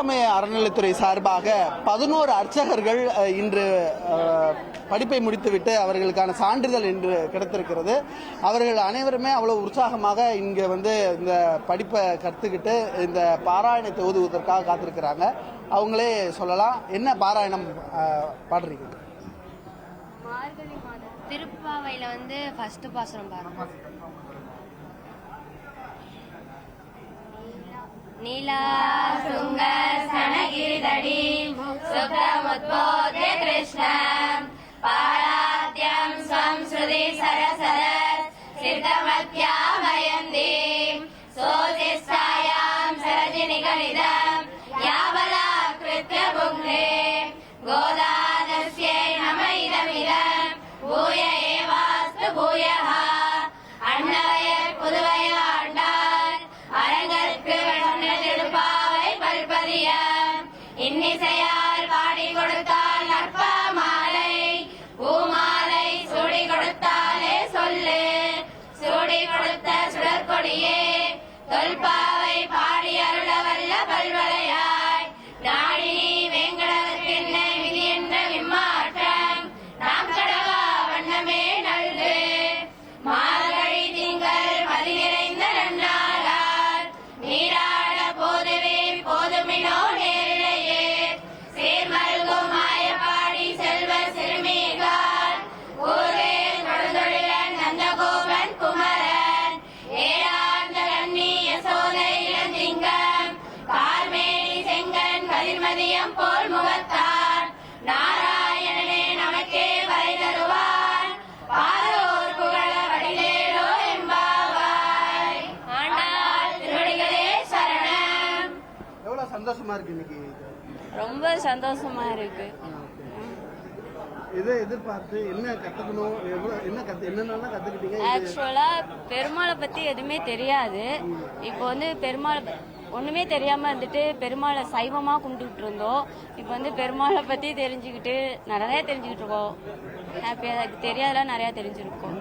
சமய அறநிலைத்துறை சார்பாக 11 அர்ச்சகர்கள் இன்று படிப்பை முடித்துவிட்டு அவர்களுக்கான சான்றிதழ் இன்று கிடைத்திருக்கிறது. அவர்கள் அனைவருமே அவ்வளவு உற்சாகமாக இங்கே இந்த படிப்பை கற்றுக்கிட்டு இந்த பாராயணத்தை ஓதுவதற்காக காத்திருக்கிறாங்க. அவங்களே சொல்லலாம், என்ன பாராயணம் பாடுறீங்க? மார்கழி மாதம் திருப்பாவையில ஃபர்ஸ்ட் பாசுரம் பாருங்க. நீலா சுங்க சனகிரிதடி சுப்ரமுத்போத்ய கிருஷ்ணம் பாராத்யம் ஸ்வம்ஸ்ருதி சரசர சித்தமத்யாமயந்தி சோதிஸ்தாயாம் சரஜினி கணிதம் யாவலா கிருத்ய புக்தே கோதாதஸ்யை நம இதமிதம் பூய ஏவாஸ்து பூயஹ அன்னவயர் புதுவையாண்டார் அரங்கற்கு வெண்ணெடுப்பாவை பல்பதியம் இன்னிசையால் பாடி கொடுத்தால் நற்ப மாலை பூமாலை சூடி கொடுத்தாலே சொல்லு சூடி கொடுத்த சுடற்கொடியே தொல்பாவை பாடி அருள வல்ல பல்வளையாய் நாடினி வேங்கடவர்க்கென்ன விதி என்ற விம்மாற்றம் நாம் கடவா வண்ணமே நல்கு மார்கழி திங்கள் மதி நிறைந்த நன்னாளார் நீராட போதுவே போதுமினோ நேரிடையே சேர்மருகும் மாயப்பாடி செல்வ சிறுமிகார் ஊரே நடுதொழிலன் நந்தகோபன் குமரன் ஏழாந்த கண்ணி யசோதை இளந்திங்கம் கார்மேனி செங்கன் கதிர்மதியம் போல் முகத்தான் நாராயணனே நமக்கே வரை தருவான் பாரோர் புகழ வடிவேலோ எம்பாவாய் ஆண்டாள் திருவடிகளே சரணம். எவ்வளவு சந்தோஷமா இருக்கு இன்னைக்கு? ரொம்ப சந்தோஷமா இருக்கு. இதை எதிர்பார்த்து என்ன கத்துக்கணும், என்னென்ன கத்துக்கிட்டீங்க? ஆக்சுவலா பெருமாளை பத்தி எதுவுமே தெரியாது. இப்போ பெருமாள் ஒண்ணுமே தெரியாம பெருமாளை சைவமா கும்பிட்டு இருந்தோம். இப்போ பெருமாளை பத்தி தெரிஞ்சுக்கிட்டு நிறைய தெரிஞ்சுக்கிட்டு இருக்கோம். ஹாப்பியா தெரியாதெல்லாம் நிறைய தெரிஞ்சிருக்கோம்.